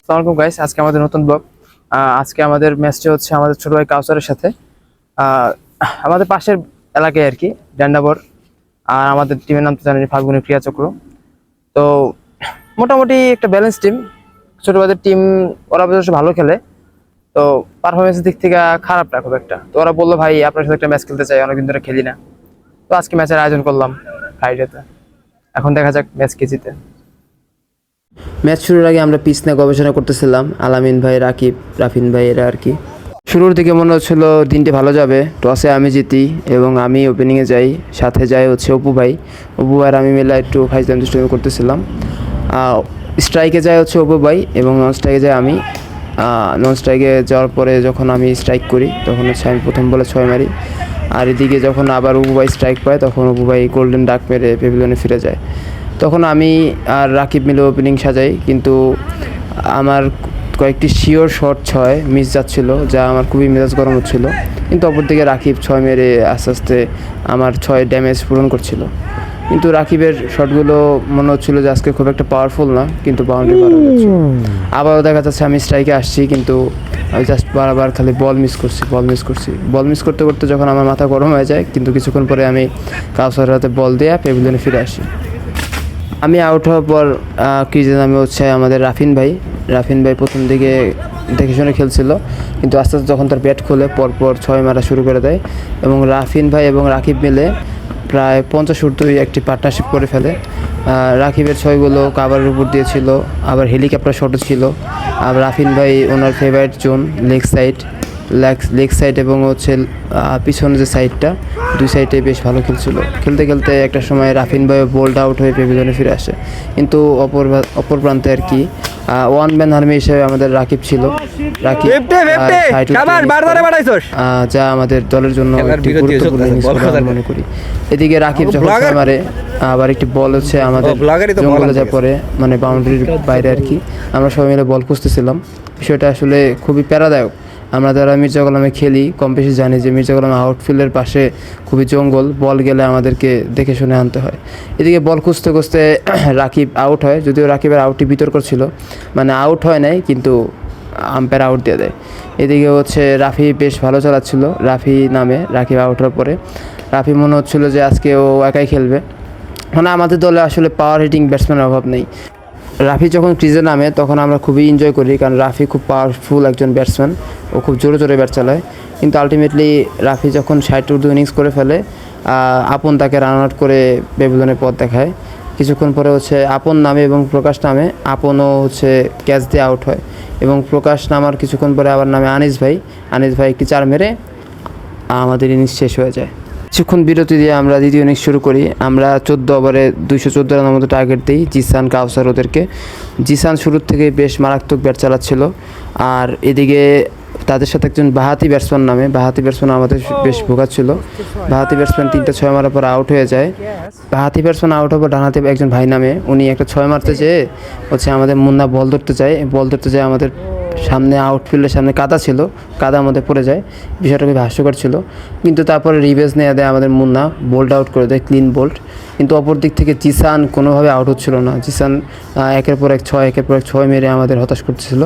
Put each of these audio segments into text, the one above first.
আসসালামু আলাইকুম গাইস, আজকে আমাদের নতুন ব্লগ। আজকে আমাদের ম্যাচটি হচ্ছে আমাদের ছোট ভাই কাউসারের সাথে। আহ, আমাদের পাশের এলাকায় আর কি, ড্যান্ডাবর। আর আমাদের টিমের নাম তো জানেন, ফাল্গুনী ক্রিয়া চক্র। তো মোটামুটি একটা ব্যালেন্স টিম। ছোট ভাইদের টিম, ওরা বেশ ভালো খেলে। তো পারফরমেন্সের দিক থেকে খারাপ না খুব একটা। তো ওরা বললো, ভাই আপনার সাথে একটা ম্যাচ খেলতে চাই, অনেকদিন ধরে খেলি না। তো আজকে ম্যাচের আয়োজন করলাম ফ্রাইডেতে। এখন দেখা যাক ম্যাচ কে জিতে। ম্যাচ শুরুর আগে আমরা পিচ নিয়ে গবেষণা করতেছিলাম, আলামিন ভাই, রাকিব, রাফিন ভাই এরা আর কি। শুরুর দিকে মনে হচ্ছিল দিনটি ভালো যাবে। টসে আমি জিতি এবং আমি ওপেনিংয়ে যাই, সাথে যাই হচ্ছে অপু ভাই। অপু ভাই আর আমি মিলে একটু ফাইজলাম দুষ্টুমি করতেছিলাম। স্ট্রাইকে যায় হচ্ছে অপু ভাই এবং নন স্ট্রাইকে যায় আমি। নন স্ট্রাইকে যাওয়ার পরে যখন আমি স্ট্রাইক করি তখন হচ্ছে আমি প্রথম বলে 6 মারি। আর এদিকে যখন আবার অপু ভাই স্ট্রাইক পায় তখন অপু ভাই গোল্ডেন ডাক মেরে পেভিলিয়নে ফিরে যায়। তখন আমি আর রাকিব মিলে ওপেনিং সাজাই, কিন্তু আমার কয়েকটি শিওর শট 6 মিস যাচ্ছিলো, যা আমার খুবই মেজাজ গরম হচ্ছিল। কিন্তু অপরদিকে রাকিব 6 মেরে আস্তে আস্তে আমার 6 ড্যামেজ পূরণ করছিল। কিন্তু রাকিবের শটগুলো মনে হচ্ছিল যে আজকে খুব একটা পাওয়ারফুল না, কিন্তু বাউন্ডারি পার হয়ে যাচ্ছে। আবারও দেখা যাচ্ছে আমি স্ট্রাইকে আসছি, কিন্তু আমি জাস্ট বারবার খালি বল মিস করতে করতে যখন আমার মাথা গরম হয়ে যায়, কিন্তু কিছুক্ষণ পরে আমি কাউসারের হাতে বল দিয়ে পেভিলিয়নে ফিরে আসি। আমি আউট হওয়ার পর ক্রিজে নামে হচ্ছে আমাদের রাফিন ভাই প্রথম দিকে দেখে শুনে খেলছিল, কিন্তু আস্তে আস্তে যখন তার ব্যাট খোলে পরপর 6 মারা শুরু করে দেয় এবং রাফিন ভাই এবং রাকিব মিলে প্রায় 50-50 একটি পার্টনারশিপ করে ফেলে। রাকিবের 6গুলো কাভারের উপর দিয়েছিল, আবার হেলিকপ্টার শটও ছিল। আর রাফিন ভাই ওনার ফেভারিট জোন লেগ সাইড এবং হচ্ছে পিছনে যে সাইডটা, দুই সাইডে বেশ ভালো খেলতে খেলতে একটা সময় রাফিন ভাই বোল্ড আউট হয়ে পেভিলিয়নে ফিরে আসে। কিন্তু অপর প্রান্তে আর কি ওয়ান ম্যান আর্মি হিসেবে আমাদের রাকিব ছিল। যা আমাদের দলের জন্য একটি গুরুত্বপূর্ণ ইনিংস বলে মনে করি। এদিকে রাকিব যখন মারে, আবার একটি বল হচ্ছে আমাদের জঙ্গলে যা পড়ে, মানে বাউন্ডারির বাইরে আর কি। আমরা সবাই মিলে বল খুঁজতেছিলাম। বিষয়টা আসলে খুবই প্যারাদায়ক। আমরা যারা মির্জা গোলামে খেলি কম বেশি জানি যে মির্জা গোলাম আউটফিল্ডের পাশে খুবই জঙ্গল, বল গেলে আমাদেরকে দেখে শুনে আনতে হয়। এদিকে বল খুঁজতে খুঁজতে রাকিব আউট হয়, যদিও রাকিবের আউটটি বিতর্ক ছিল, মানে আউট হয় নাই কিন্তু আম্পায়ার আউট দিয়ে দেয়। এদিকে হচ্ছে রাফি বেশ ভালো চালাচ্ছিল, রাকিব আউট হওয়ার পরে রাফি মনে হচ্ছিলো যে আজকে ও একাই খেলবে। মানে আমাদের দলে আসলে পাওয়ার হিটিং ব্যাটসম্যানের অভাব নেই। রাফি যখন ক্রিজে নামে তখন আমরা খুবই এনজয় করি, কারণ রাফি খুব পাওয়ারফুল একজন ব্যাটসম্যান, ও খুব জোরে জোরে ব্যাট চালায়। কিন্তু আলটিমেটলি রাফি যখন 60 ইনিংস করে ফেলে, আপন তাকে রান আউট করে পেভিলিয়নের পথ দেখায়। কিছুক্ষণ পরে হচ্ছে আপন নামে এবং প্রকাশ নামে, আপনও হচ্ছে ক্যাচ দিয়ে আউট হয় এবং প্রকাশ নামার কিছুক্ষণ পরে আবার নামে আনিস ভাই একটি 4 মেরে আমাদের ইনিংস শেষ হয়ে যায়। কিছুক্ষণ বিরতি দিয়ে আমরা দ্বিতীয় ইনিংস শুরু করি। আমরা 14 ওভারে 214 রানের মতো টার্গেট দিই জিসান, কাউসার ওদেরকে। জিসান শুরুর থেকে বেশ মারাত্মক ব্যাট চালাচ্ছিল। আর এদিকে তাদের সাথে একজন বাহাতি ব্যাটসম্যান আমাদের বেশ ভোগাচ্ছিল। বাহাতি ব্যাটসম্যান 3টা 6 মারার পর আউট হয়ে যায়। বাহাতি ব্যাটসম্যান আউট হওয়ার ডানহাতে একজন ভাই নামে, উনি একটা 6 মারতে যেয়ে হচ্ছে আমাদের মুন্না বল ধরতে যায় আমাদের সামনে, আউটফিল্ডের সামনে কাদা ছিল, কাদার মধ্যে পড়ে যায়। বিষয়টা খুবই হাস্যকর ছিল, কিন্তু তারপরে রিভেজ নেওয়া দেয় আমাদের মুন্না, বোল্ড আউট করে দেয়, ক্লিন বোল্ড। কিন্তু অপর দিক থেকে জিসান কোনোভাবে আউট হচ্ছিল না। জিসান একের পর এক 6 মেরে আমাদের হতাশ করতেছিল।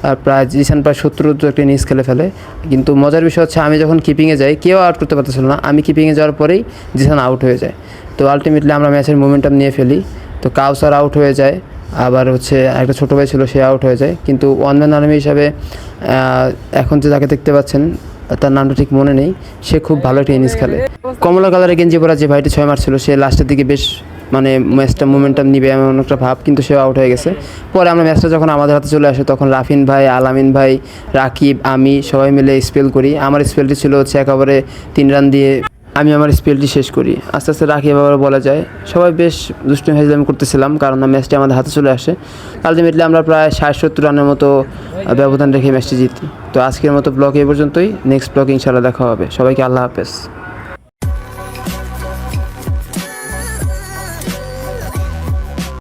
আর জিসান প্রায় 70 একটা ইনিংস খেলে ফেলে। কিন্তু মজার বিষয় হচ্ছে আমি যখন কিপিংয়ে যাই কেউ আউট করতে পারতেছিল না, আমি কিপিংয়ে যাওয়ার পরেই জিসান আউট হয়ে যায়। তো আলটিমেটলি আমরা ম্যাচের মোমেন্টাম নিয়ে ফেলি। তো কাউসার আউট হয়ে যায়, আবার হচ্ছে একটা ছোটো ভাই ছিল সে আউট হয়ে যায়। কিন্তু ওয়ান ম্যান আর্মি হিসাবে এখন যে যাকে দেখতে পাচ্ছেন তার নামটা ঠিক মনে নেই, সে খুব ভালো একটা ইনিংস খেলে। কমলা কালারের গেঞ্জি পরা যে ভাইটি 6 মারছিল, সে লাস্টের দিকে বেশ মানে ম্যাচটা মোমেন্টাম নিবে এমন একটা ভাব, কিন্তু সেও আউট হয়ে গেছে। পরে আমরা ম্যাচটা যখন আমাদের হাতে চলে আসে তখন রাফিন ভাই, আলামিন ভাই, রাকিব, আমি সবাই মিলে স্পেল করি। আমার স্পেলটি ছিল হচ্ছে একেবারে 3 রান দিয়ে আমি আমার স্পেলটি শেষ করি। আস্তে আস্তে রাকিব আবার বলা যায়, সবাই বেশ দুষ্টুমি হাজলামি করতেছিলাম, কারণ ম্যাচটি আমাদের হাতে চলে আসে। আলটিমেটলি আমরা প্রায় 60-70 রানের মতো ব্যবধান রেখে ম্যাচটি জিতি। তো আজকের মতো ব্লগ এই পর্যন্তই। নেক্সট ব্লগে ইনশাআল্লাহ দেখা হবে। সবাইকে আল্লাহ হাফেজ।